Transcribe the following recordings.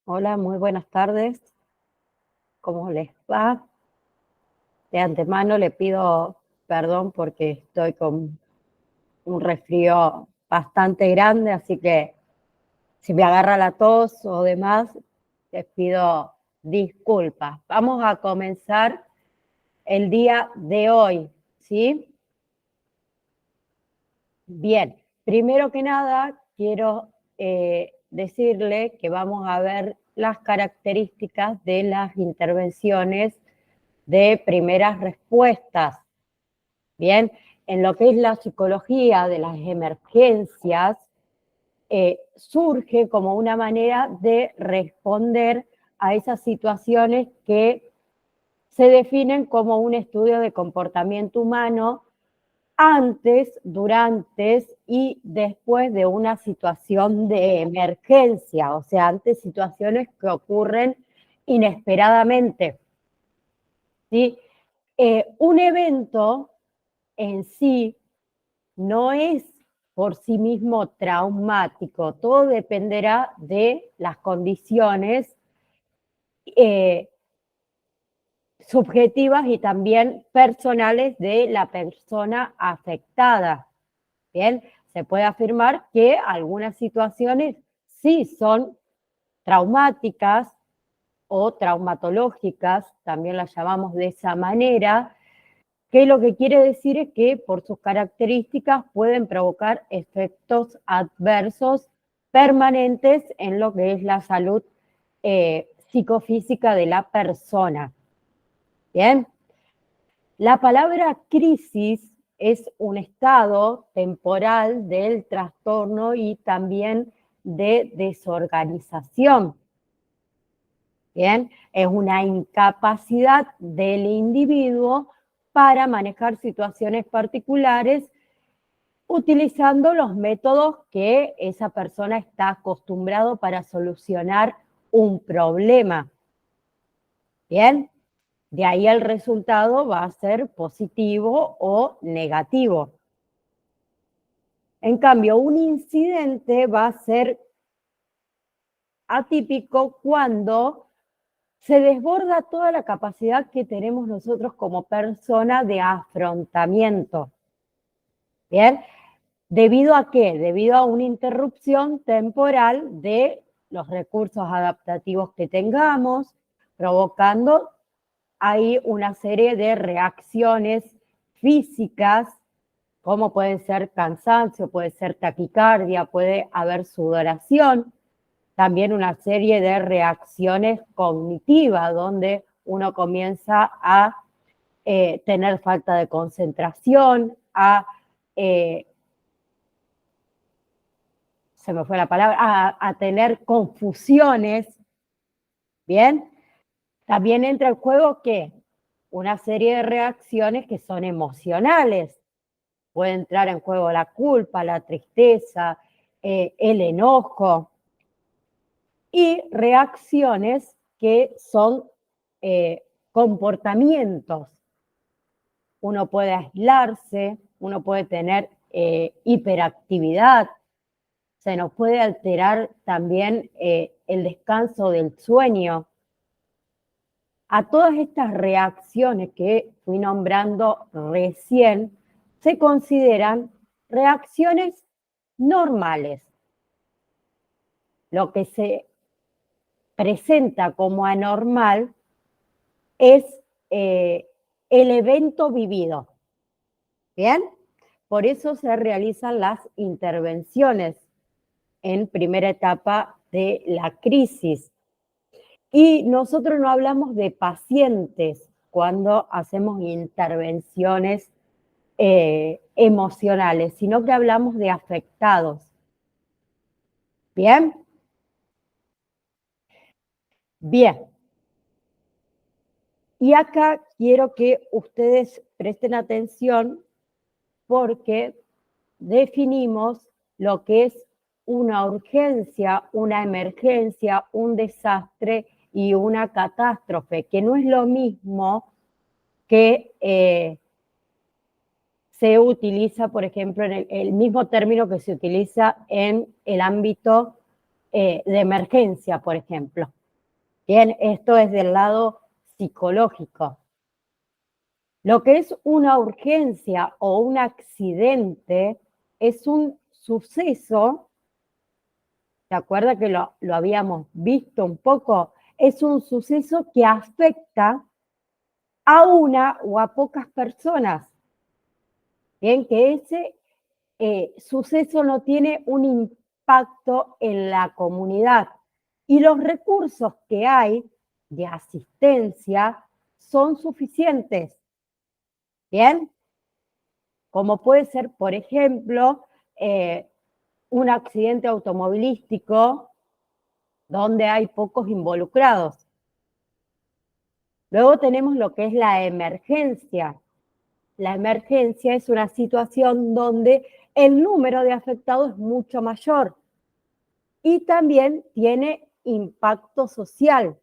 Hola, muy buenas tardes. ¿Cómo les va? De antemano le pido perdón porque estoy con un resfrío bastante grande, así que si me agarra la tos o demás, les pido disculpas. Vamos a comenzar el día de hoy, ¿sí? Bien, primero que nada, quiero decirle que vamos a ver las características de las intervenciones de primeras respuestas. Bien, en lo que es la psicología de las emergencias, surge como una manera de responder a esas situaciones que se definen como un estudio de comportamiento humano antes, durante y después de una situación de emergencia, o sea, ante situaciones que ocurren inesperadamente. ¿Sí? Un evento en sí no es por sí mismo traumático, todo dependerá de las condiciones eh, subjetivas y también personales de la persona afectada. Bien, se puede afirmar que algunas situaciones sí son traumáticas o traumatológicas, también las llamamos de esa manera, que lo que quiere decir es que por sus características pueden provocar efectos adversos permanentes en lo que es la salud psicofísica de la persona. Bien, la palabra crisis es un estado temporal del trastorno y también de desorganización. Bien, es una incapacidad del individuo para manejar situaciones particulares utilizando los métodos que esa persona está acostumbrado para solucionar un problema. Bien, de ahí el resultado va a ser positivo o negativo. En cambio, un incidente va a ser atípico cuando se desborda toda la capacidad que tenemos nosotros como persona de afrontamiento. Bien, ¿debido a qué? Debido a una interrupción temporal de los recursos adaptativos que tengamos, provocando ahí una serie de reacciones físicas, como pueden ser cansancio, puede ser taquicardia, puede haber sudoración, también una serie de reacciones cognitivas, donde uno comienza a tener falta de concentración, eh, se me fue la palabra, a tener confusiones, ¿bien? También entra en juego que una serie de reacciones que son emocionales. Puede entrar en juego la culpa, la tristeza, el enojo y reacciones que son comportamientos. Uno puede aislarse, uno puede tener hiperactividad, se nos puede alterar también el descanso del sueño. A todas estas reacciones que fui nombrando recién, se consideran reacciones normales. Lo que se presenta como anormal es el evento vivido. ¿Bien? Por eso se realizan las intervenciones en primera etapa de la crisis. Y nosotros no hablamos de pacientes cuando hacemos intervenciones emocionales, sino que hablamos de afectados. ¿Bien? Bien. Y acá quiero que ustedes presten atención porque definimos lo que es una urgencia, una emergencia, un desastre y una catástrofe, que no es lo mismo que se utiliza, por ejemplo, en el mismo término que se utiliza en el ámbito de emergencia, por ejemplo. Bien, esto es del lado psicológico. Lo que es una urgencia o un accidente es un suceso, ¿te acuerdas que lo habíamos visto un poco? Es un suceso que afecta a una o a pocas personas. Bien, que ese suceso no tiene un impacto en la comunidad. Y los recursos que hay de asistencia son suficientes. Bien, como puede ser, por ejemplo, un accidente automovilístico donde hay pocos involucrados. Luego tenemos lo que es la emergencia. La emergencia es una situación donde el número de afectados es mucho mayor y también tiene impacto social.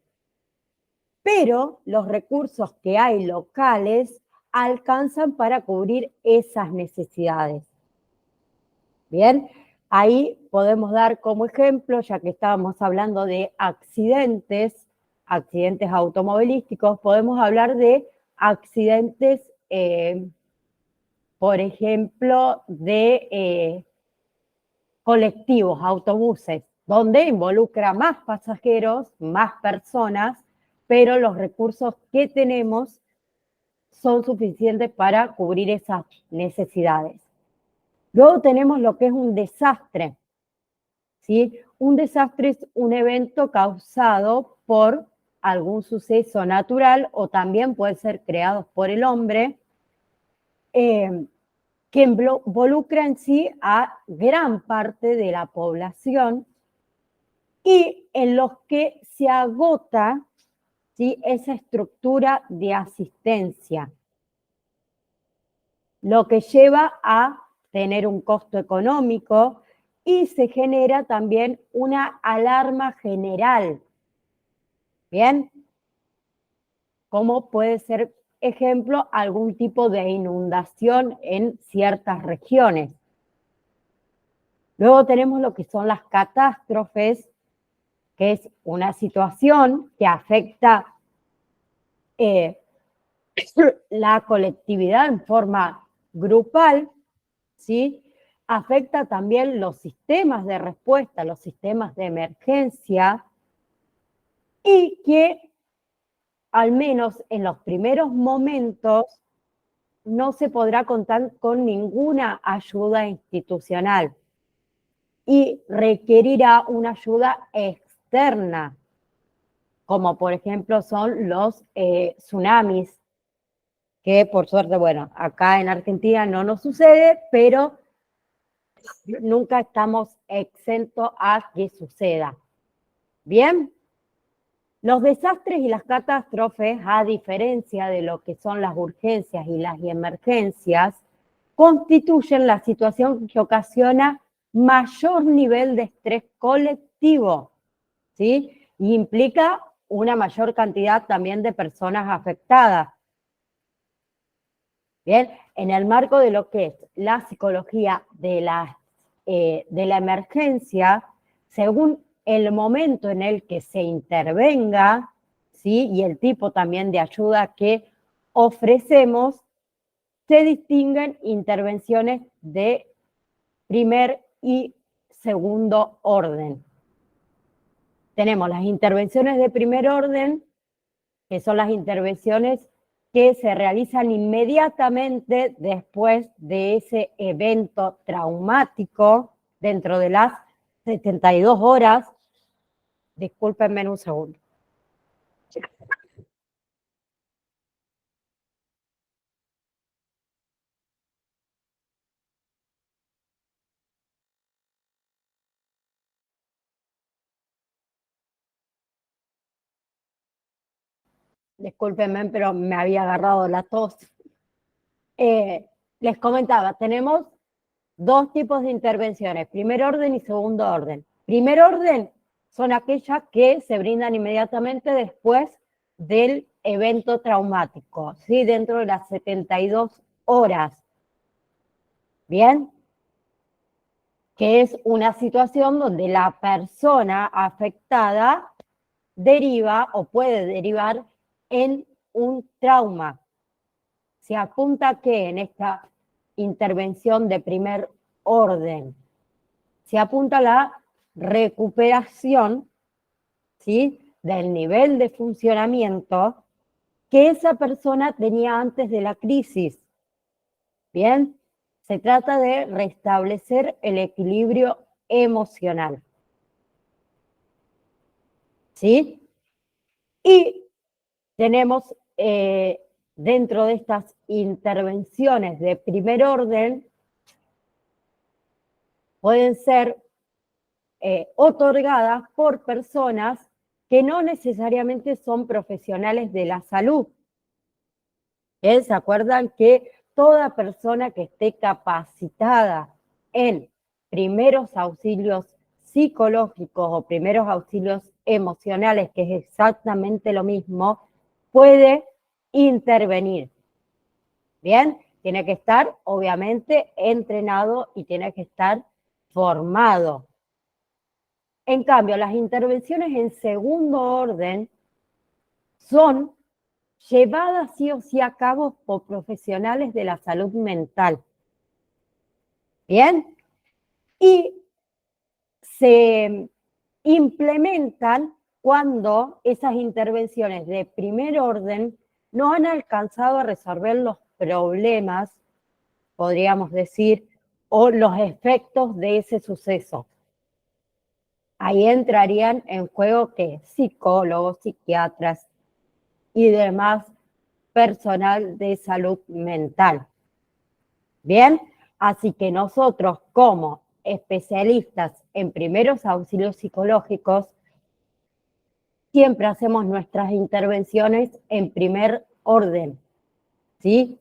Pero los recursos que hay locales alcanzan para cubrir esas necesidades. Bien, ahí podemos dar como ejemplo, ya que estábamos hablando de accidentes automovilísticos, podemos hablar de accidentes, por ejemplo, de colectivos, autobuses, donde involucra más pasajeros, más personas, pero los recursos que tenemos son suficientes para cubrir esas necesidades. Luego tenemos lo que es un desastre, ¿sí? Un desastre es un evento causado por algún suceso natural o también puede ser creado por el hombre, que involucra en sí a gran parte de la población y en los que se agota, ¿sí?, esa estructura de asistencia, lo que lleva a tener un costo económico y se genera también una alarma general. Bien, como puede ser, ejemplo, algún tipo de inundación en ciertas regiones. Luego tenemos lo que son las catástrofes, que es una situación que afecta la colectividad en forma grupal, ¿sí? Afecta también los sistemas de respuesta, los sistemas de emergencia, y que al menos en los primeros momentos no se podrá contar con ninguna ayuda institucional y requerirá una ayuda externa, como por ejemplo son los tsunamis, que por suerte, bueno, acá en Argentina no nos sucede, pero nunca estamos exentos a que suceda. Bien, los desastres y las catástrofes, a diferencia de lo que son las urgencias y las emergencias, constituyen la situación que ocasiona mayor nivel de estrés colectivo, ¿sí? Y implica una mayor cantidad también de personas afectadas. Bien, en el marco de lo que es la psicología de la emergencia, según el momento en el que se intervenga, ¿sí?, y el tipo también de ayuda que ofrecemos, se distinguen intervenciones de primer y segundo orden. Tenemos las intervenciones de primer orden, que son las intervenciones que se realizan inmediatamente después de ese evento traumático dentro de las 72 horas. Discúlpenme un segundo. Discúlpenme, pero me había agarrado la tos. Les comentaba, tenemos dos tipos de intervenciones, primer orden y segundo orden. Primer orden son aquellas que se brindan inmediatamente después del evento traumático, ¿sí?, dentro de las 72 horas. ¿Bien? que es una situación donde la persona afectada deriva o puede derivar en un trauma. Se apunta que en esta intervención de primer orden se apunta a la recuperación, ¿sí?, del nivel de funcionamiento que esa persona tenía antes de la crisis. Bien, se trata de restablecer el equilibrio emocional. ¿Sí? Y tenemos dentro de estas intervenciones de primer orden, pueden ser otorgadas por personas que no necesariamente son profesionales de la salud. ¿Se acuerdan que toda persona que esté capacitada en primeros auxilios psicológicos o primeros auxilios emocionales, que es exactamente lo mismo, puede intervenir? Bien, tiene que estar obviamente entrenado y tiene que estar formado. En cambio, las intervenciones en segundo orden son llevadas sí o sí a cabo por profesionales de la salud mental. ¿Bien? Y se implementan cuando esas intervenciones de primer orden no han alcanzado a resolver los problemas, podríamos decir, o los efectos de ese suceso. Ahí entrarían en juego que psicólogos, psiquiatras y demás personal de salud mental. Bien, así que nosotros como especialistas en primeros auxilios psicológicos siempre hacemos nuestras intervenciones en primer orden, ¿sí?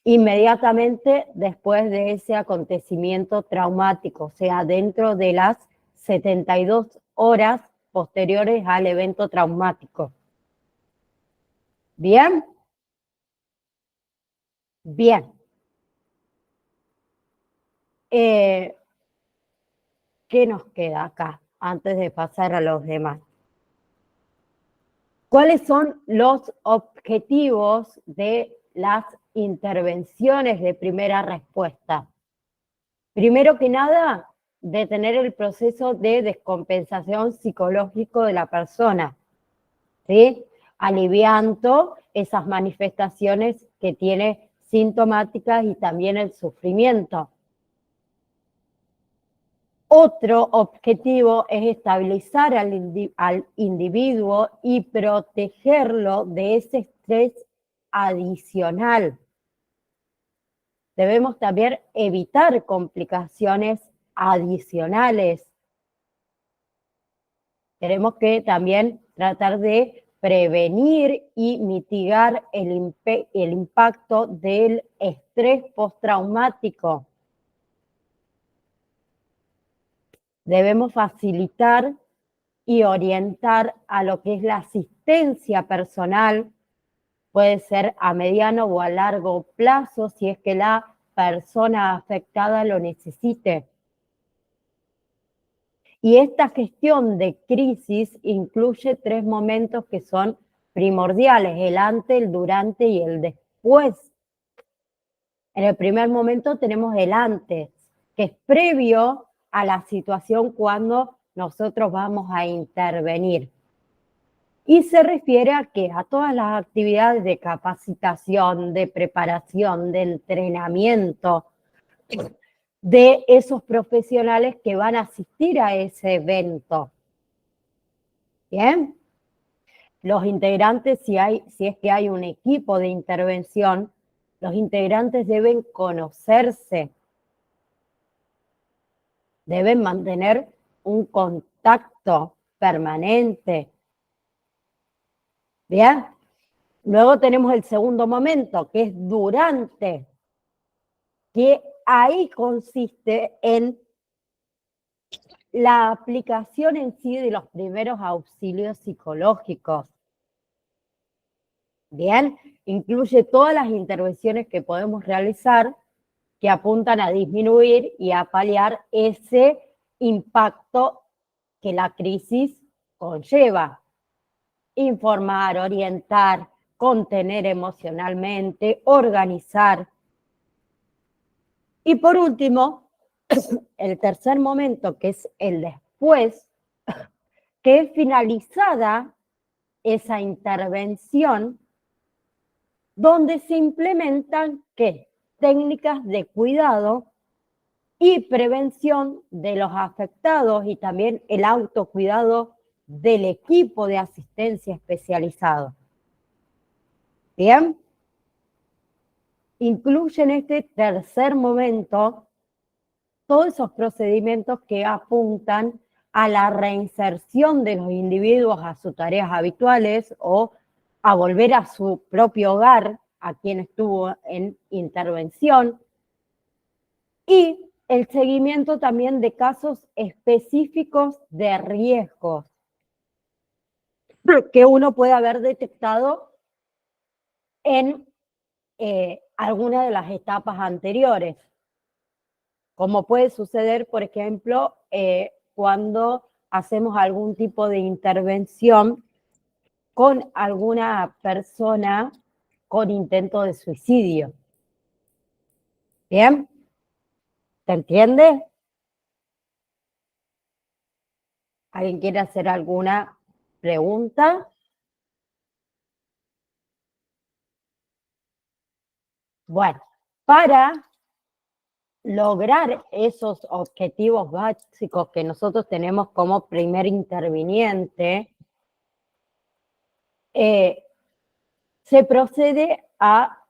Inmediatamente después de ese acontecimiento traumático, o sea, dentro de las 72 horas posteriores al evento traumático. ¿Bien? Bien. ¿Qué nos queda acá antes de pasar a los demás? ¿Cuáles son los objetivos de las intervenciones de primera respuesta? Primero que nada, detener el proceso de descompensación psicológico de la persona, ¿sí? Aliviando esas manifestaciones que tiene sintomáticas y también el sufrimiento. Otro objetivo es estabilizar al individuo y protegerlo de ese estrés adicional. Debemos también evitar complicaciones adicionales. Tenemos que también tratar de prevenir y mitigar el impacto del estrés postraumático. Debemos facilitar y orientar a lo que es la asistencia personal, puede ser a mediano o a largo plazo, si es que la persona afectada lo necesite. Y esta gestión de crisis incluye 3 momentos que son primordiales: el antes, el durante y el después. En el primer momento tenemos el antes, que es previo a la situación cuando nosotros vamos a intervenir. Y se refiere a ¿qué? A todas las actividades de capacitación, de preparación, de entrenamiento de esos profesionales que van a asistir a ese evento. ¿Bien? Los integrantes, si es que hay un equipo de intervención, los integrantes deben conocerse, deben mantener un contacto permanente. ¿Bien? Luego tenemos el segundo momento, que es durante, que ahí consiste en la aplicación en sí de los primeros auxilios psicológicos. Bien, incluye todas las intervenciones que podemos realizar que apuntan a disminuir y a paliar ese impacto que la crisis conlleva. Informar, orientar, contener emocionalmente, organizar. Y por último, el tercer momento, que es el después, que es finalizada esa intervención, donde se implementan ¿qué? Técnicas de cuidado y prevención de los afectados y también el autocuidado del equipo de asistencia especializado. ¿Bien? Incluye en este tercer momento todos esos procedimientos que apuntan a la reinserción de los individuos a sus tareas habituales o a volver a su propio hogar, a quien estuvo en intervención, y el seguimiento también de casos específicos de riesgos que uno puede haber detectado en alguna de las etapas anteriores, como puede suceder, por ejemplo, cuando hacemos algún tipo de intervención con alguna persona con intento de suicidio. ¿Bien? ¿Se entiende? ¿Alguien quiere hacer alguna pregunta? Bueno, para lograr esos objetivos básicos que nosotros tenemos como primer interviniente, se procede a,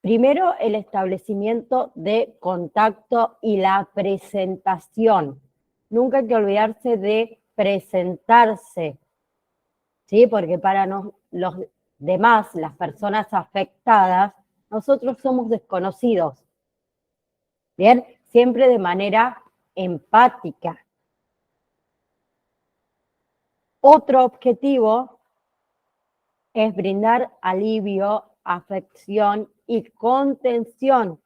primero, el establecimiento de contacto y la presentación. Nunca hay que olvidarse de presentarse, ¿sí? Porque para los demás, las personas afectadas, nosotros somos desconocidos, ¿bien? Siempre de manera empática. Otro objetivo es brindar alivio, afección y contención.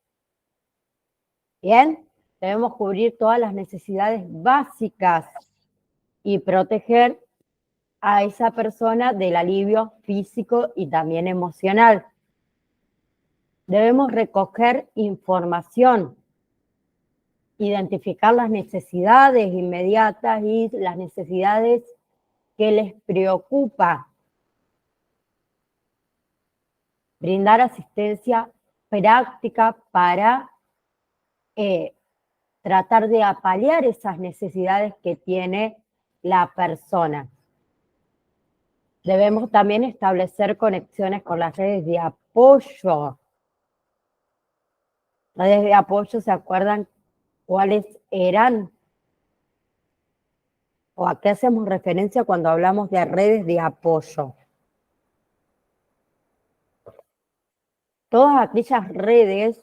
¿Bien? Debemos cubrir todas las necesidades básicas y proteger a esa persona del alivio físico y también emocional. Debemos recoger información, identificar las necesidades inmediatas y las necesidades que les preocupa. Brindar asistencia práctica para tratar de paliar esas necesidades que tiene la persona. Debemos también establecer conexiones con las redes de apoyo. Redes de apoyo, ¿se acuerdan cuáles eran? ¿O a qué hacemos referencia cuando hablamos de redes de apoyo? Todas aquellas redes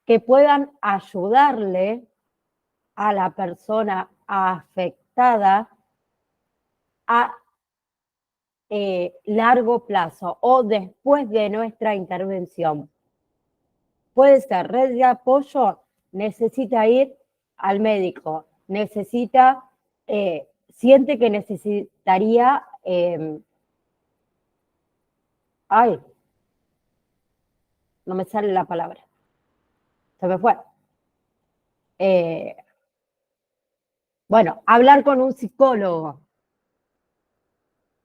que puedan ayudarle a la persona afectada a largo plazo o después de nuestra intervención. Puede ser red de apoyo, necesita ir al médico, siente que necesitaría, ay, no me sale la palabra, se me fue. Bueno, hablar con un psicólogo.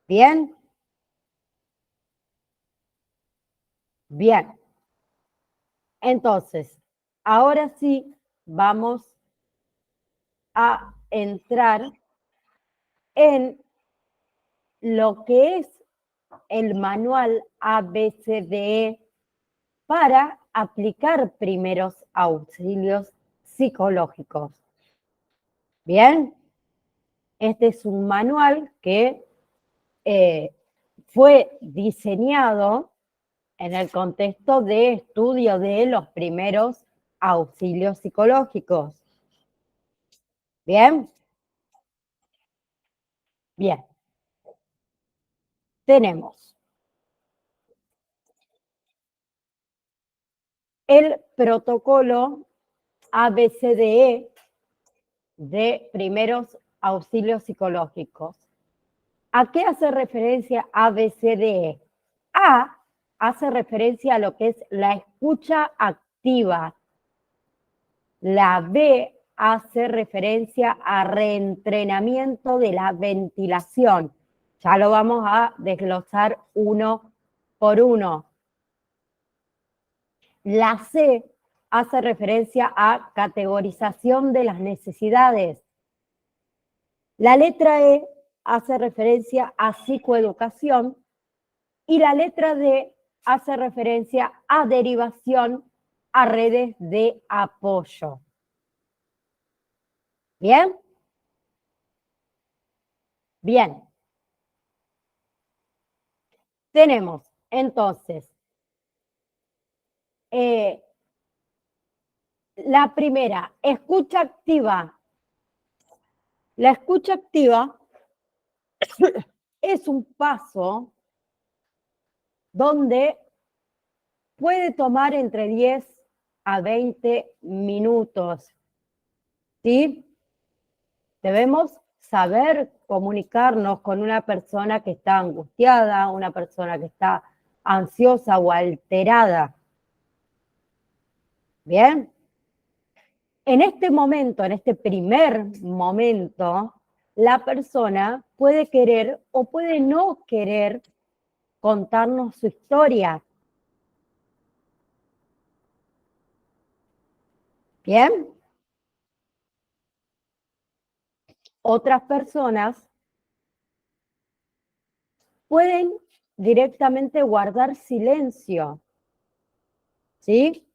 ¿Bien? Bien. Entonces, ahora sí vamos a entrar en lo que es el manual ABCDE para aplicar primeros auxilios psicológicos. Bien, este es un manual que fue diseñado en el contexto de estudio de los primeros auxilios psicológicos. Bien, bien. Tenemos el protocolo ABCDE de primeros auxilios psicológicos. ¿A qué hace referencia ABCDE? A hace referencia a lo que es la escucha activa. La B hace referencia a reentrenamiento de la ventilación. Ya lo vamos a desglosar uno por uno. La C hace referencia a categorización de las necesidades. La letra E hace referencia a psicoeducación y la letra D hace referencia a derivación a redes de apoyo. ¿Bien? Bien. Tenemos entonces la primera, escucha activa. La escucha activa es un paso donde puede tomar entre 10 a 20 minutos. ¿Sí? Debemos saber comunicarnos con una persona que está angustiada, una persona que está ansiosa o alterada. ¿Bien? En este momento, en este primer momento, la persona puede querer o puede no querer contarnos su historia. ¿Bien? Otras personas pueden directamente guardar silencio, ¿sí?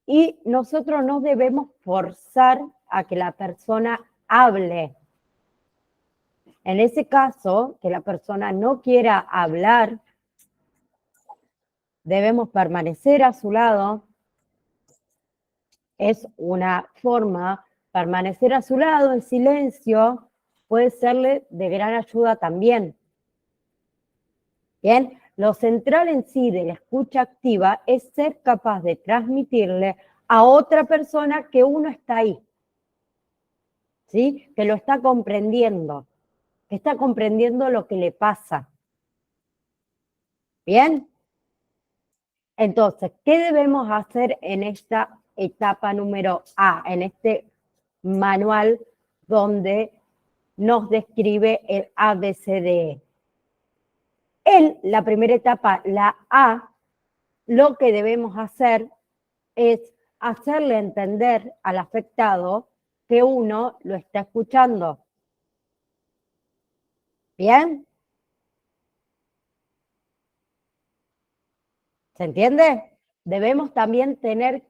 Y nosotros no debemos forzar a que la persona hable. En ese caso, que la persona no quiera hablar, debemos permanecer a su lado. Es una forma, permanecer a su lado en silencio puede serle de gran ayuda también. Bien, lo central en sí de la escucha activa es ser capaz de transmitirle a otra persona que uno está ahí, ¿sí? Que lo está comprendiendo, que está comprendiendo lo que le pasa. ¿Bien? Entonces, ¿qué debemos hacer en esta etapa número A, en este manual donde nos describe el ABCDE? En la primera etapa, la A, lo que debemos hacer es hacerle entender al afectado que uno lo está escuchando. ¿Bien? ¿Se entiende? Debemos también tener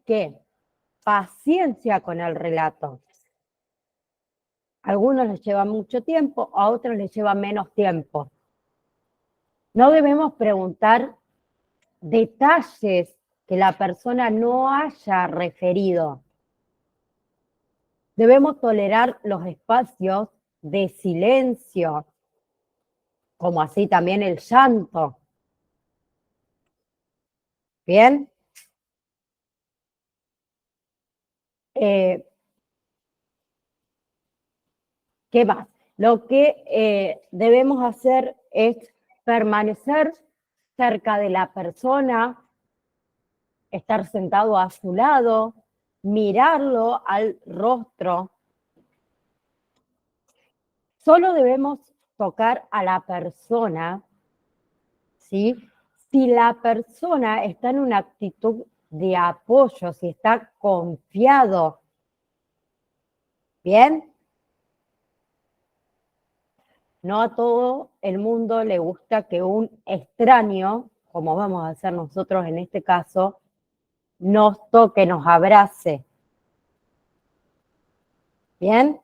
paciencia con el relato. A algunos les lleva mucho tiempo, a otros les lleva menos tiempo. No debemos preguntar detalles que la persona no haya referido. Debemos tolerar los espacios de silencio, como así también el llanto. ¿Bien? ¿Qué más? Lo que debemos hacer es permanecer cerca de la persona, estar sentado a su lado, mirarlo al rostro. Solo debemos tocar a la persona, ¿sí? Si la persona está en una actitud de apoyo, si está confiado. ¿Bien? No a todo el mundo le gusta que un extraño, como vamos a hacer nosotros en este caso, nos toque, nos abrace. ¿Bien?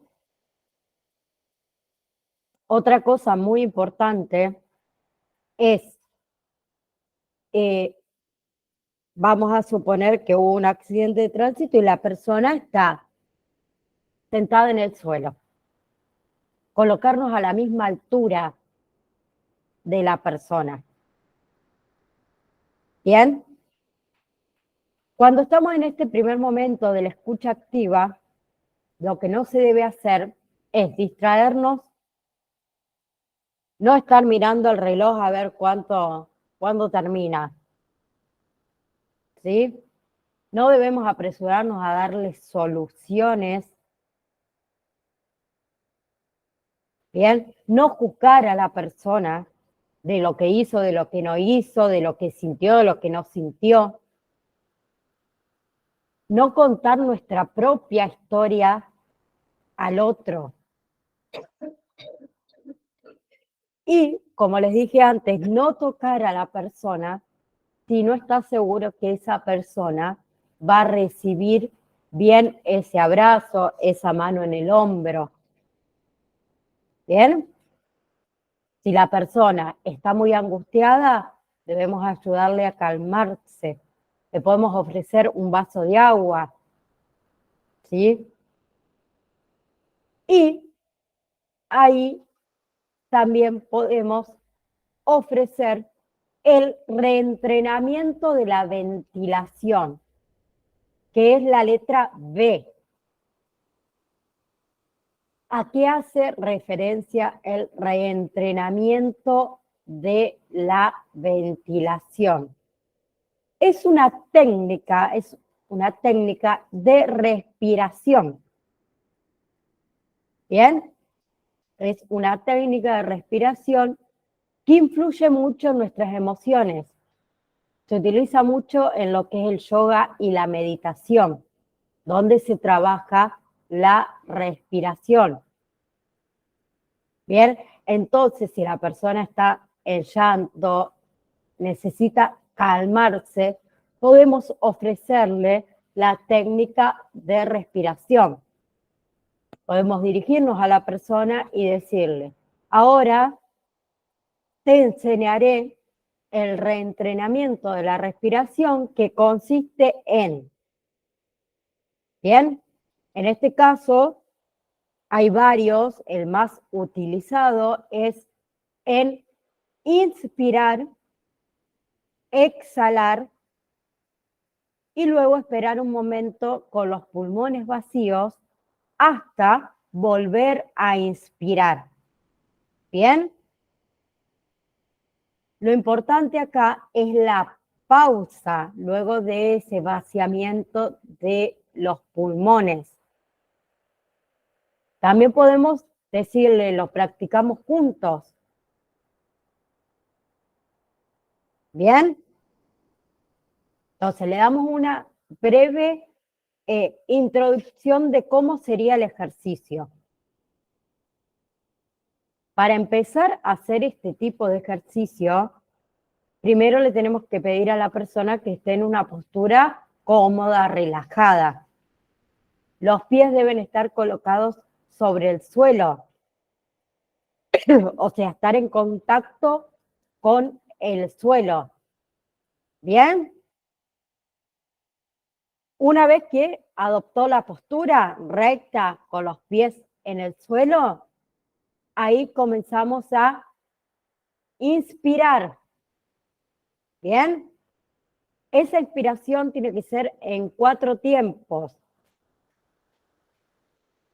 Otra cosa muy importante es, vamos a suponer que hubo un accidente de tránsito y la persona está sentada en el suelo. Colocarnos a la misma altura de la persona. ¿Bien? Cuando estamos en este primer momento de la escucha activa, lo que no se debe hacer es distraernos, no estar mirando el reloj a ver cuándo termina, ¿sí? No debemos apresurarnos a darle soluciones, ¿bien? No juzgar a la persona de lo que hizo, de lo que no hizo, de lo que sintió, de lo que no sintió. No contar nuestra propia historia al otro. Y, como les dije antes, no tocar a la persona si no está seguro que esa persona va a recibir bien ese abrazo, esa mano en el hombro. ¿Bien? Si la persona está muy angustiada, debemos ayudarle a calmarse. Le podemos ofrecer un vaso de agua, ¿sí? Y ahí también podemos ofrecer el reentrenamiento de la ventilación, que es la letra B. ¿A qué hace referencia el reentrenamiento de la ventilación? Es una técnica de respiración. ¿Bien? Es una técnica de respiración que influye mucho en nuestras emociones. Se utiliza mucho en lo que es el yoga y la meditación, donde se trabaja la respiración. Bien, entonces si la persona está en llanto, necesita calmarse, podemos ofrecerle la técnica de respiración. Podemos dirigirnos a la persona y decirle, ahora te enseñaré el reentrenamiento de la respiración que consiste en, bien, en este caso hay varios, el más utilizado es en inspirar, exhalar y luego esperar un momento con los pulmones vacíos hasta volver a inspirar. ¿Bien? Lo importante acá es la pausa luego de ese vaciamiento de los pulmones. También podemos decirle, lo practicamos juntos. ¿Bien? Entonces le damos una breve introducción de cómo sería el ejercicio. Para empezar a hacer este tipo de ejercicio, primero le tenemos que pedir a la persona que esté en una postura cómoda, relajada. Los pies deben estar colocados sobre el suelo, o sea, estar en contacto con el suelo. ¿Bien? Una vez que adoptó la postura recta con los pies en el suelo, ahí comenzamos a inspirar. ¿Bien? Esa expiración tiene que ser en 4 tiempos.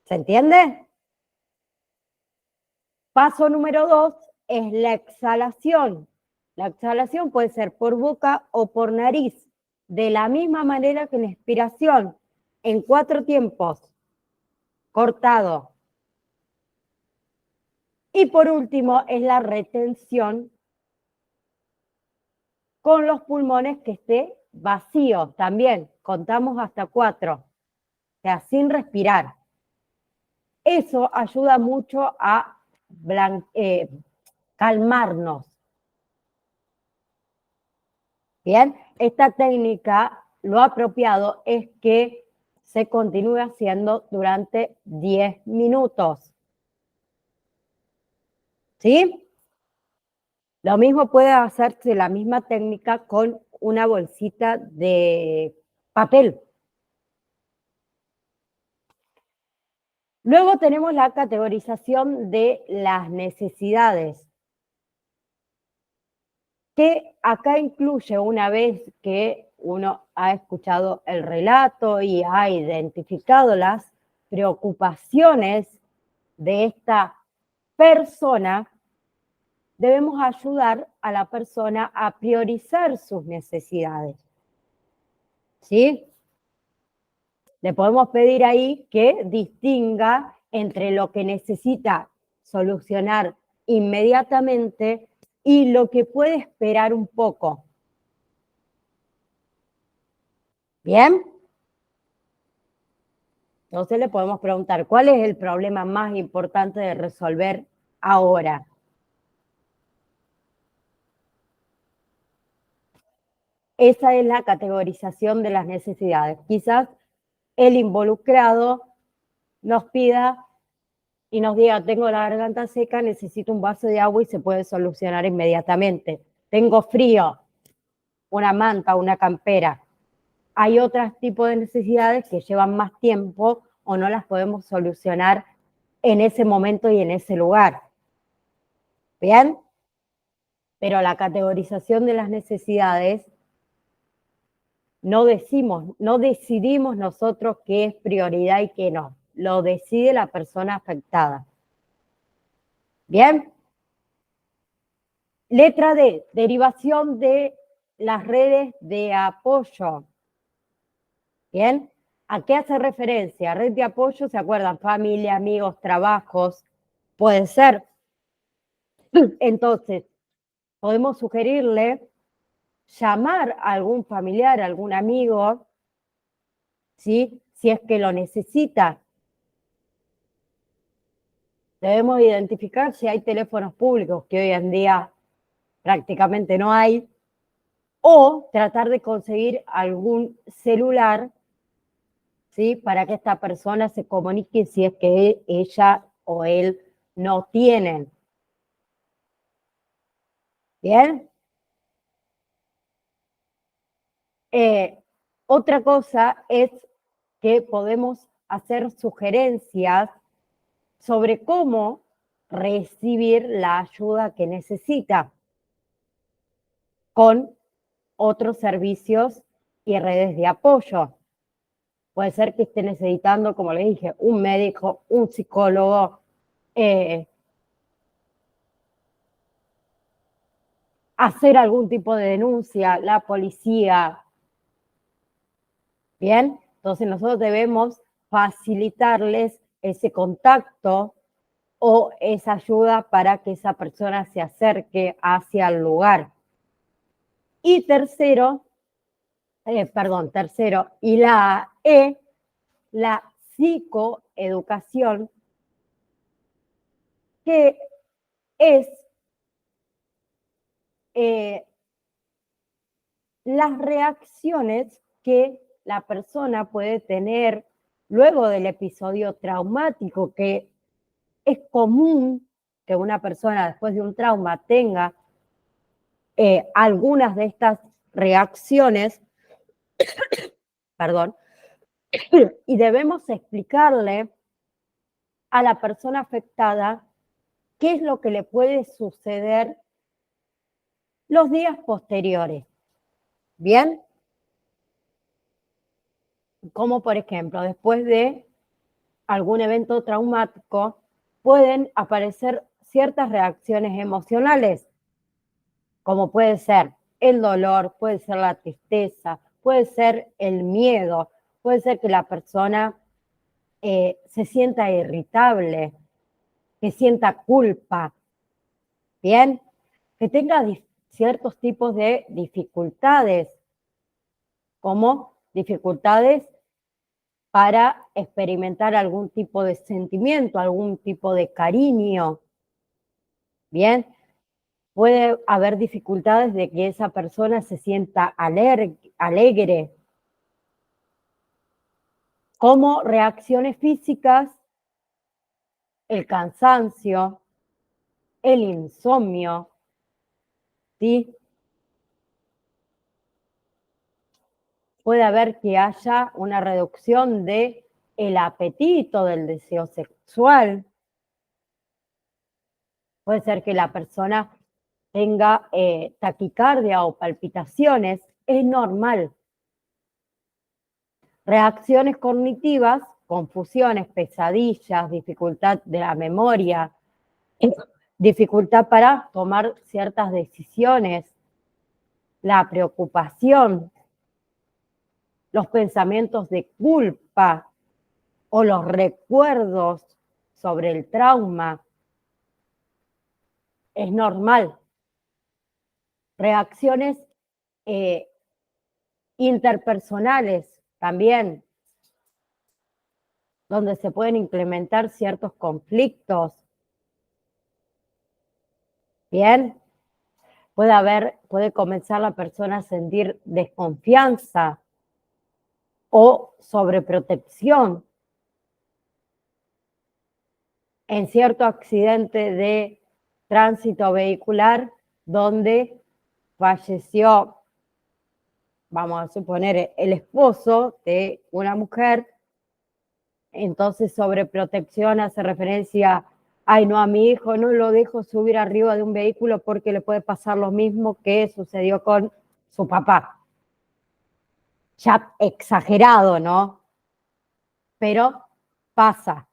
¿Se entiende? Paso número 2 es la exhalación. La exhalación puede ser por boca o por nariz, de la misma manera que la inspiración, en 4 tiempos, cortado. Y por último es la retención con los pulmones que esté vacío. También contamos hasta 4, o sea, sin respirar. Eso ayuda mucho a calmarnos. Bien, esta técnica, lo apropiado es que se continúe haciendo durante 10 minutos. ¿Sí? Lo mismo puede hacerse la misma técnica con una bolsita de papel. Luego tenemos la categorización de las necesidades, que acá incluye, una vez que uno ha escuchado el relato y ha identificado las preocupaciones de esta persona, debemos ayudar a la persona a priorizar sus necesidades. ¿Sí? Le podemos pedir ahí que distinga entre lo que necesita solucionar inmediatamente y lo que puede esperar un poco. ¿Bien? Entonces le podemos preguntar, ¿cuál es el problema más importante de resolver ahora? Esa es la categorización de las necesidades. Quizás el involucrado nos pida y nos diga, tengo la garganta seca, necesito un vaso de agua y se puede solucionar inmediatamente. Tengo frío, una manta, una campera. Hay otros tipos de necesidades que llevan más tiempo o no las podemos solucionar en ese momento y en ese lugar. ¿Bien? Pero la categorización de las necesidades no decidimos nosotros qué es prioridad y qué no. Lo decide la persona afectada. ¿Bien? Letra D, derivación de las redes de apoyo. ¿Bien? ¿A qué hace referencia? Red de apoyo, ¿se acuerdan? Familia, amigos, trabajos. Puede ser. Entonces, podemos sugerirle llamar a algún familiar, a algún amigo, ¿sí? Si es que lo necesita. Debemos identificar si hay teléfonos públicos, que hoy en día prácticamente no hay, o tratar de conseguir algún celular, ¿sí? Para que esta persona se comunique si es que ella o él no tienen. ¿Bien? Otra cosa es que podemos hacer sugerencias sobre cómo recibir la ayuda que necesita con otros servicios y redes de apoyo. Puede ser que esté necesitando, como les dije, un médico, un psicólogo, hacer algún tipo de denuncia, la policía. Bien, entonces nosotros debemos facilitarles ese contacto o esa ayuda para que esa persona se acerque hacia el lugar. Y tercero, y la E, la psicoeducación, que es las reacciones que la persona puede tener luego del episodio traumático, que es común que una persona después de un trauma tenga algunas de estas reacciones, perdón, y debemos explicarle a la persona afectada qué es lo que le puede suceder los días posteriores. ¿Bien? Como por ejemplo, después de algún evento traumático, pueden aparecer ciertas reacciones emocionales, como puede ser el dolor, puede ser la tristeza, puede ser el miedo, puede ser que la persona se sienta irritable, que sienta culpa, ¿bien? Que tenga ciertos tipos de dificultades, como dificultades para experimentar algún tipo de sentimiento, algún tipo de cariño, ¿bien? Puede haber dificultades de que esa persona se sienta alegre, como reacciones físicas, el cansancio, el insomnio, ¿sí? Puede haber que haya una reducción de el apetito, del deseo sexual. Puede ser que la persona tenga taquicardia o palpitaciones. Es normal. Reacciones cognitivas, confusiones, pesadillas, dificultad de la memoria, dificultad para tomar ciertas decisiones, la preocupación, los pensamientos de culpa o los recuerdos sobre el trauma. Es normal. Reacciones interpersonales también, donde se pueden implementar ciertos conflictos. Bien, puede comenzar la persona a sentir desconfianza o sobreprotección en cierto accidente de tránsito vehicular donde falleció, vamos a suponer, el esposo de una mujer. Entonces sobreprotección hace referencia, ay no, a mi hijo no lo dejo subir arriba de un vehículo porque le puede pasar lo mismo que sucedió con su papá. Ya exagerado, ¿no? Pero pasa.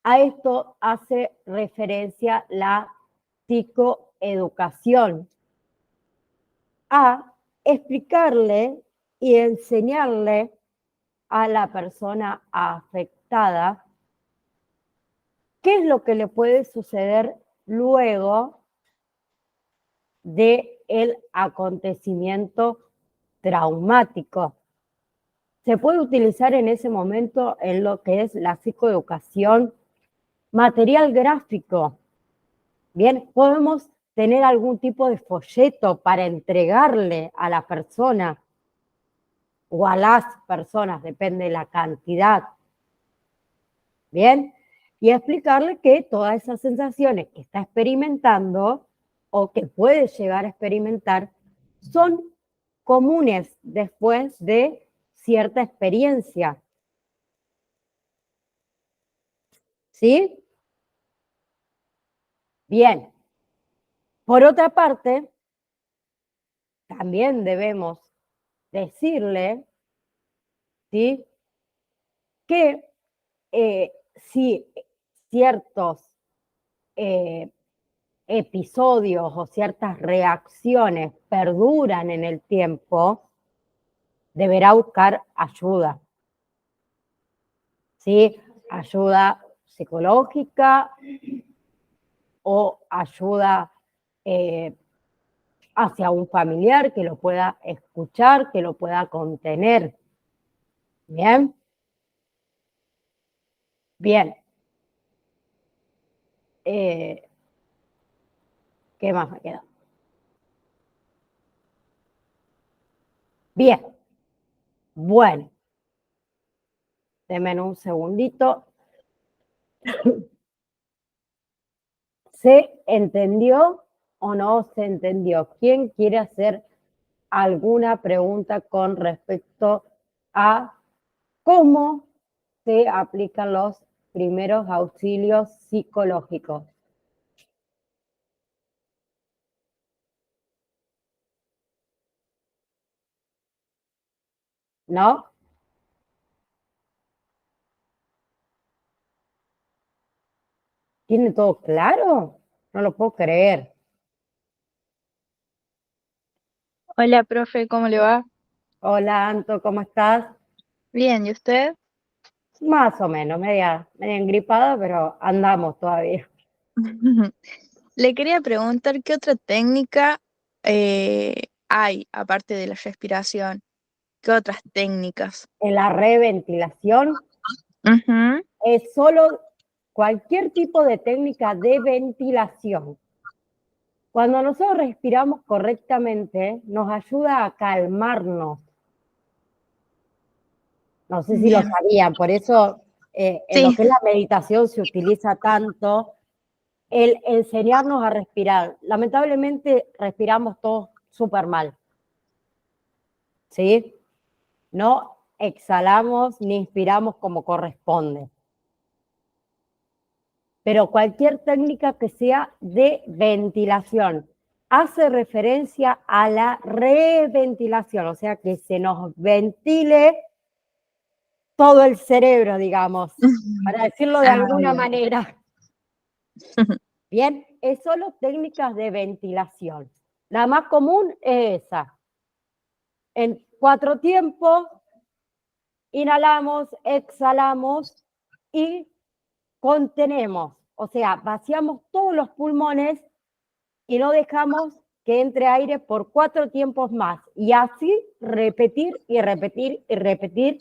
A esto hace referencia la psicoeducación, a explicarle y enseñarle a la persona afectada qué es lo que le puede suceder luego del acontecimiento traumático. Se puede utilizar en ese momento en lo que es la psicoeducación material gráfico. Bien, podemos tener algún tipo de folleto para entregarle a la persona o a las personas, depende de la cantidad. Bien, y explicarle que todas esas sensaciones que está experimentando o que puede llegar a experimentar son comunes después de cierta experiencia. ¿Sí? Bien. Por otra parte, también debemos decirle, ¿sí?, que si ciertos episodios o ciertas reacciones perduran en el tiempo, deberá buscar ayuda. ¿Sí? Ayuda psicológica o ayuda hacia un familiar que lo pueda escuchar, que lo pueda contener. ¿Bien? Bien. ¿Qué más me queda? Bien. Bueno. Denme un segundito. ¿Se entendió o no se entendió? ¿Quién quiere hacer alguna pregunta con respecto a cómo se aplican los primeros auxilios psicológicos? ¿No? ¿Tiene todo claro? No lo puedo creer. Hola, profe, ¿cómo le va? Hola, Anto, ¿cómo estás? Bien, ¿y usted? Más o menos, media engripada, pero andamos todavía. Le quería preguntar qué otra técnica hay, aparte de la respiración. ¿Qué otras técnicas? En la reventilación Ujú. es solo cualquier tipo de técnica de ventilación. Cuando nosotros respiramos correctamente, nos ayuda a calmarnos. No sé si lo Bien, sabían, por eso en lo sí, que es la meditación se utiliza tanto el enseñarnos a respirar. Lamentablemente respiramos todos súper mal, ¿sí? No exhalamos ni inspiramos como corresponde. Pero cualquier técnica que sea de ventilación. hace referencia a la reventilación, o sea, que se nos ventile todo el cerebro, digamos, para decirlo de alguna Bien. manera. Bien, es solo técnicas de ventilación. La más común es esa. En 4 tiempos, inhalamos, exhalamos y contenemos. O sea, vaciamos todos los pulmones y no dejamos que entre aire por 4 tiempos más. Y así repetir y repetir y repetir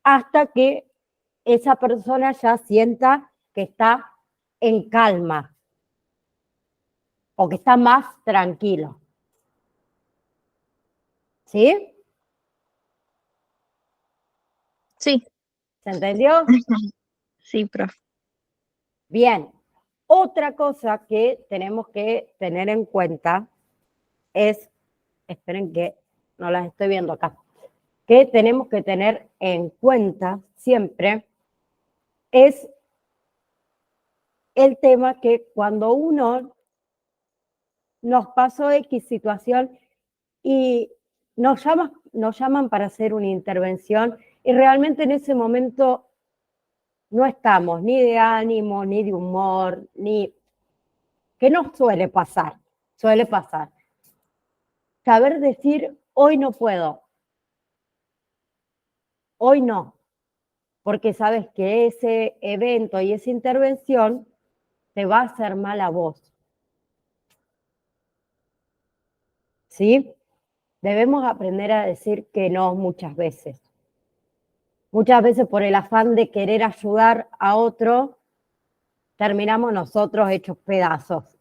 hasta que esa persona ya sienta que está en calma o que está más tranquilo. ¿Sí? Sí. ¿Se entendió? Sí, profe. Bien. Otra cosa que tenemos que tener en cuenta es, esperen que no las estoy viendo acá, que tenemos que tener en cuenta siempre es el tema que cuando uno nos pasó X situación y nos llaman para hacer una intervención y realmente en ese momento no estamos ni de ánimo, ni de humor, ni que no suele pasar. Saber decir, hoy no puedo, hoy no, porque sabes que ese evento y esa intervención te va a hacer mal a vos. ¿Sí? Debemos aprender a decir que no muchas veces. Muchas veces por el afán de querer ayudar a otro, terminamos nosotros hechos pedazos.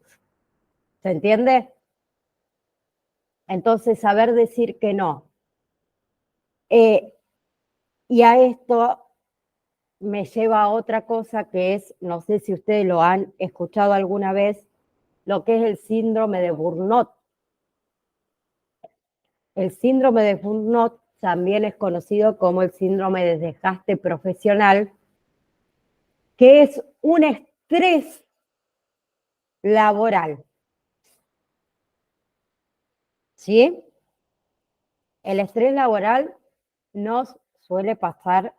¿Se entiende? Entonces, saber decir que no. Y a esto me lleva a otra cosa que es, no sé si ustedes lo han escuchado alguna vez, lo que es el síndrome de Burnout. El síndrome de Burnout también es conocido como el síndrome de desgaste profesional, que es un estrés laboral. ¿Sí? El estrés laboral nos suele pasar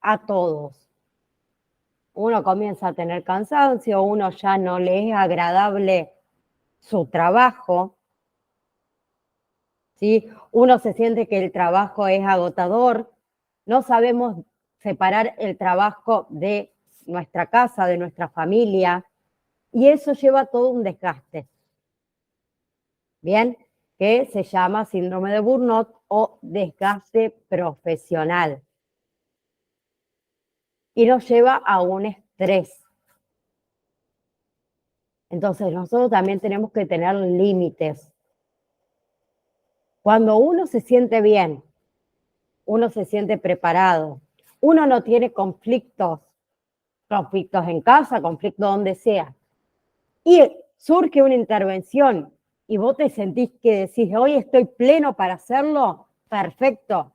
a todos. Uno comienza a tener cansancio, uno ya no le es agradable su trabajo, ¿sí? Uno se siente que el trabajo es agotador, no sabemos separar el trabajo de nuestra casa, de nuestra familia, y eso lleva todo un desgaste. Bien, que se llama síndrome de burnout o desgaste profesional. Y nos lleva a un estrés. Entonces nosotros también tenemos que tener límites. Cuando uno se siente bien, uno se siente preparado, uno no tiene conflictos en casa, conflictos donde sea, y surge una intervención y vos te sentís que decís, hoy estoy pleno para hacerlo, perfecto.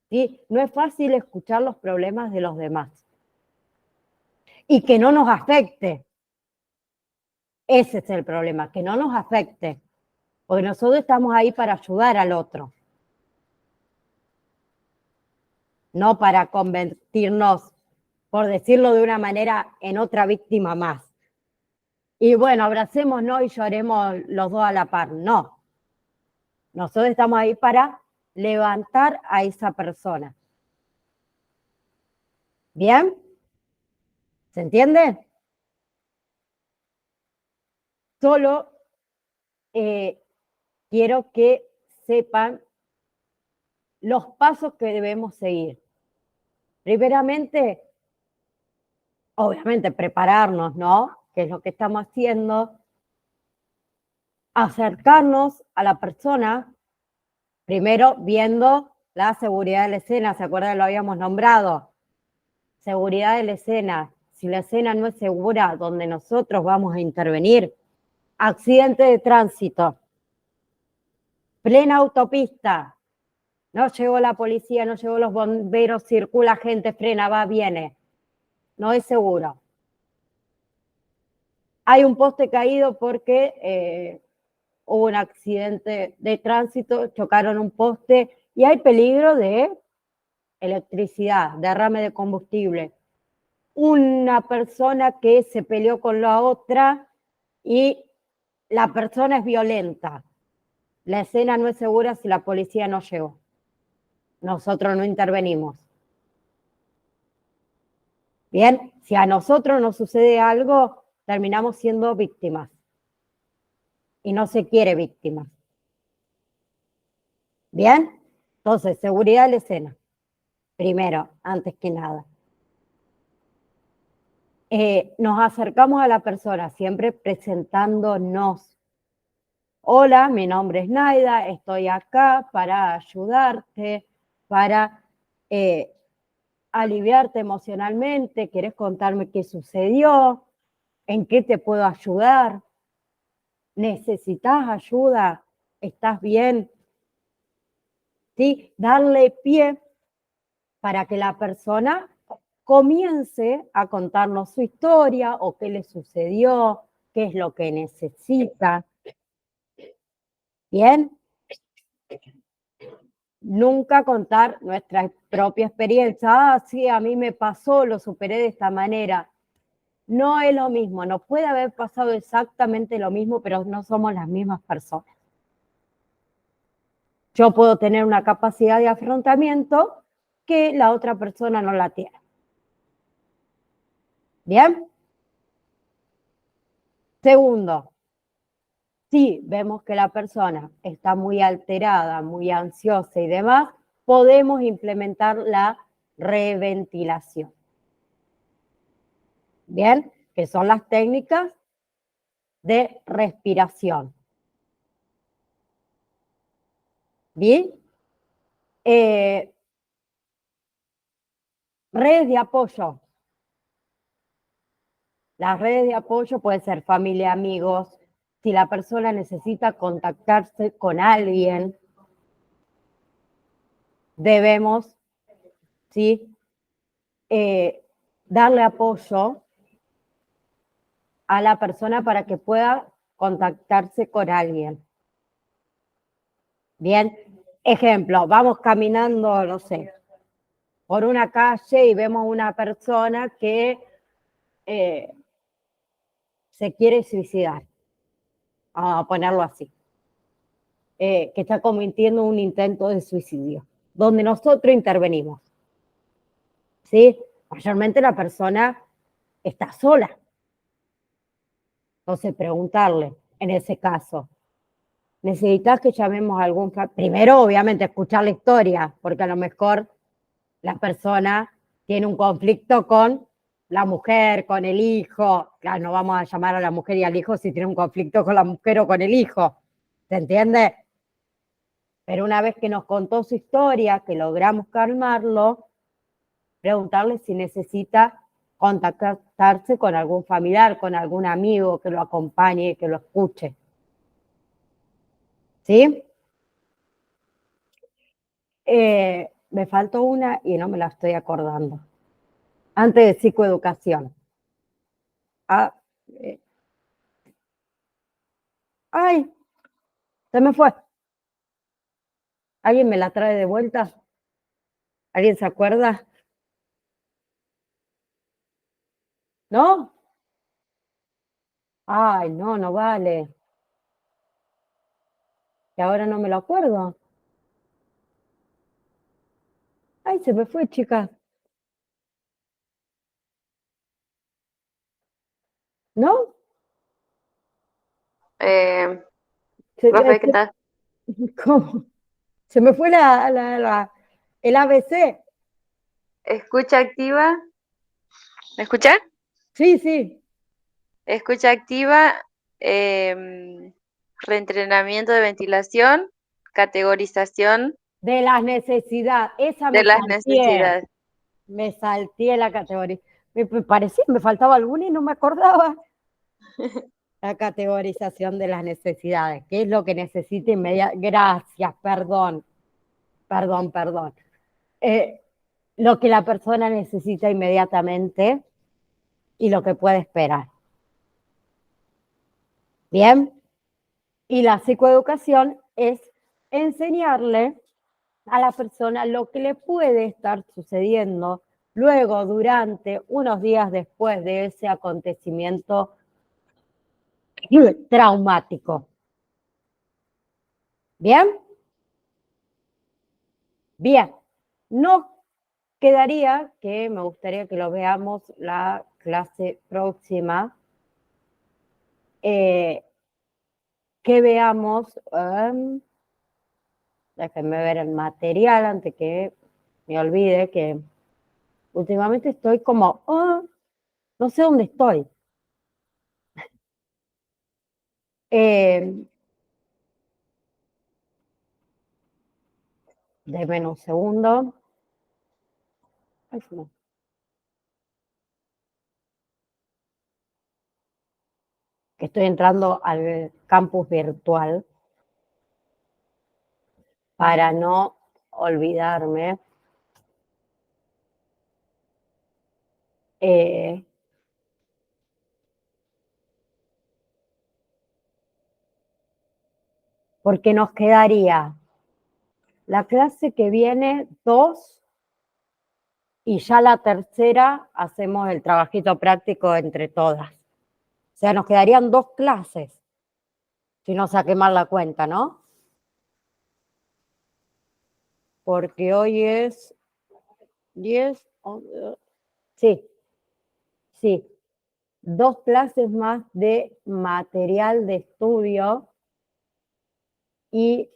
¿Sí? No es fácil escuchar los problemas de los demás y que no nos afecte. Ese es el problema, que no nos afecte, porque nosotros estamos ahí para ayudar al otro, no para convertirnos, por decirlo de una manera, en otra víctima más. Y bueno, abracémonos y lloremos los dos a la par. No, nosotros estamos ahí para levantar a esa persona. ¿Bien? ¿Se entiende? Solo quiero que sepan los pasos que debemos seguir. Primeramente, obviamente prepararnos, ¿no? Que es lo que estamos haciendo. Acercarnos a la persona, primero viendo la seguridad de la escena, ¿se acuerdan? Lo habíamos nombrado. Seguridad de la escena. Si la escena no es segura, donde nosotros vamos a intervenir. Accidente de tránsito. Plena autopista. No llegó la policía, no llegó los bomberos, circula gente, frena, va, viene. No es seguro. hay un poste caído porque hubo un accidente de tránsito, chocaron un poste y hay peligro de electricidad, derrame de combustible. Una persona que se peleó con la otra y la persona es violenta. La escena no es segura si la policía no llegó. Nosotros no intervenimos. Bien, si a nosotros nos sucede algo, terminamos siendo víctimas. Y no se quiere víctimas. Bien, entonces, seguridad de la escena. Primero, antes que nada. Nos acercamos a la persona siempre presentándonos. Hola, mi nombre es Naida, estoy acá para ayudarte, para aliviarte emocionalmente. ¿Querés contarme qué sucedió? ¿En qué te puedo ayudar? ¿Necesitas ayuda? ¿Estás bien? ¿Sí? Darle pie para que la persona comience a contarnos su historia o qué le sucedió, qué es lo que necesita. ¿Bien? Nunca contar nuestra propia experiencia. Ah, sí, a mí me pasó, lo superé de esta manera. No es lo mismo, nos puede haber pasado exactamente lo mismo, pero no somos las mismas personas. Yo puedo tener una capacidad de afrontamiento que la otra persona no la tiene. ¿Bien? Segundo, si vemos que la persona está muy alterada, muy ansiosa y demás, podemos implementar la reventilación. Bien, que son las técnicas de respiración. Bien. Redes de apoyo. Las redes de apoyo pueden ser familia, amigos. Si la persona necesita contactarse con alguien, debemos, ¿sí? Darle apoyo a la persona para que pueda contactarse con alguien. Bien, ejemplo, vamos caminando, no sé, por una calle y vemos una persona que se quiere suicidar, vamos a ponerlo así, que está cometiendo un intento de suicidio, donde nosotros intervenimos, ¿sí? Mayormente la persona está sola. Entonces, preguntarle, en ese caso, ¿necesitas que llamemos a algún... Primero, obviamente, escuchar la historia, porque a lo mejor la persona tiene un conflicto con la mujer, con el hijo. Claro, no vamos a llamar a la mujer y al hijo si tiene un conflicto con la mujer o con el hijo. ¿Se entiende? Pero una vez que nos contó su historia, que logramos calmarlo, preguntarle si necesita contactarse con algún familiar, con algún amigo que lo acompañe, que lo escuche. ¿Sí? Me faltó una y no me la estoy acordando. Antes de psicoeducación. Ah, ¡ay! Se me fue. ¿Alguien me la trae de vuelta? ¿Alguien se acuerda? ¿No? Ay, no, no vale. Que ahora no me lo acuerdo. Ay, se me fue, chica. ¿No? Profe, ¿qué tal? ¿Cómo? Se me fue el ABC. Escucha activa. ¿Me escucha? Sí, sí. Escucha activa, reentrenamiento de ventilación, categorización De las necesidades. Esa de me las salteé. necesidades. Me salteé la categoría. Me parecía, me faltaba alguna y no me acordaba. La categorización de las necesidades. ¿Qué es lo que necesita inmediatamente? Gracias, perdón. Perdón. Lo que la persona necesita inmediatamente y lo que puede esperar. Bien. Y la psicoeducación es enseñarle a la persona lo que le puede estar sucediendo luego, durante, unos días después de ese acontecimiento traumático. ¿Bien? Bien. Nos quedaría que me gustaría que lo veamos la clase próxima, que veamos, déjenme ver el material antes que me olvide que últimamente estoy como, no sé dónde estoy. Denme un segundo. Ay, no. Que estoy entrando al campus virtual para no olvidarme. Porque nos quedaría la clase que viene 2 y ya la tercera hacemos el trabajito práctico entre todas. O sea, nos quedarían 2 clases, si no saqué mal la cuenta, ¿no? Porque hoy es 10, 11, sí, 2 clases más de material de estudio y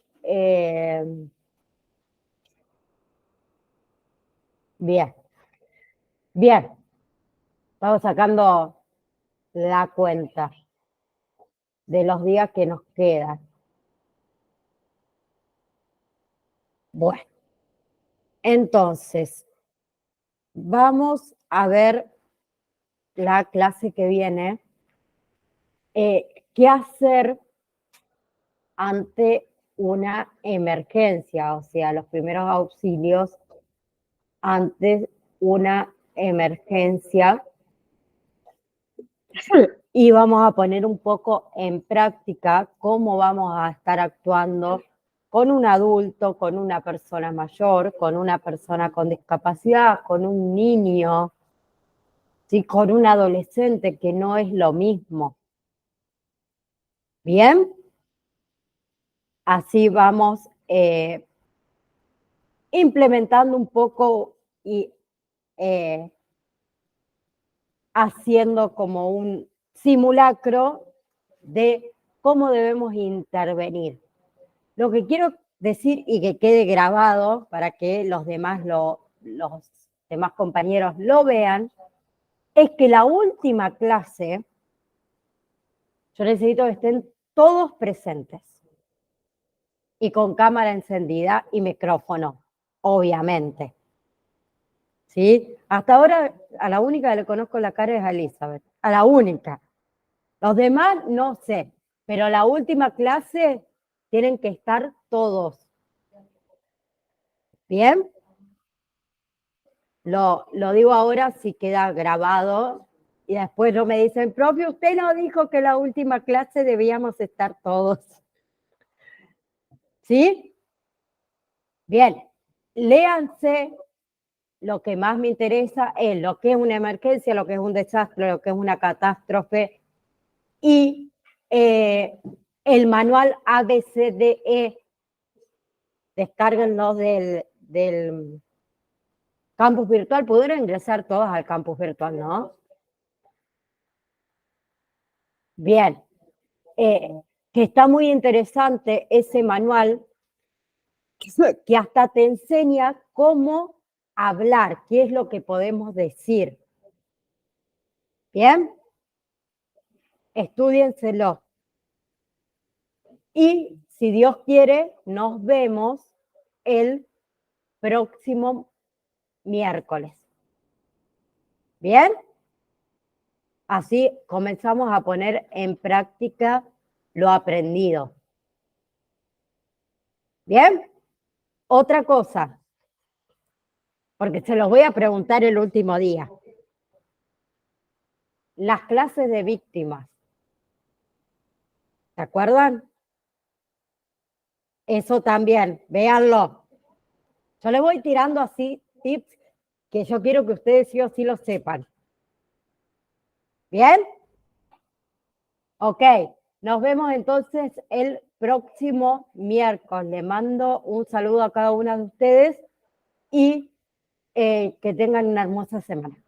bien, estamos sacando la cuenta de los días que nos quedan. Bueno, entonces, vamos a ver la clase que viene, qué hacer ante una emergencia, o sea, los primeros auxilios ante una emergencia. Y vamos a poner un poco en práctica cómo vamos a estar actuando con un adulto, con una persona mayor, con una persona con discapacidad, con un niño, ¿sí? Con un adolescente, que no es lo mismo. ¿Bien? Así vamos implementando un poco y haciendo como un simulacro de cómo debemos intervenir. Lo que quiero decir y que quede grabado para que los demás compañeros lo vean, es que la última clase, yo necesito que estén todos presentes y con cámara encendida y micrófono, obviamente. ¿Sí? Hasta ahora a la única que le conozco la cara es a Elizabeth, a la única. Los demás no sé, pero la última clase tienen que estar todos. ¿Bien? Lo digo ahora si queda grabado y después no me dicen, profe, usted no dijo que la última clase debíamos estar todos. ¿Sí? Bien, léanse lo que más me interesa es lo que es una emergencia, lo que es un desastre, lo que es una catástrofe y el manual ABCDE. Descárguenlo del campus virtual. Pudieron ingresar todos al campus virtual, ¿no? Bien. Que está muy interesante ese manual, que hasta te enseña cómo hablar, qué es lo que podemos decir. ¿Bien? Estúdienselo. Y si Dios quiere, nos vemos el próximo miércoles. ¿Bien? Así comenzamos a poner en práctica lo aprendido. ¿Bien? Otra cosa, porque se los voy a preguntar el último día. Las clases de víctimas. ¿Se acuerdan? Eso también, véanlo. Yo les voy tirando así tips que yo quiero que ustedes sí o sí lo sepan. ¿Bien? Ok, nos vemos entonces el próximo miércoles. Le mando un saludo a cada una de ustedes y que tengan una hermosa semana.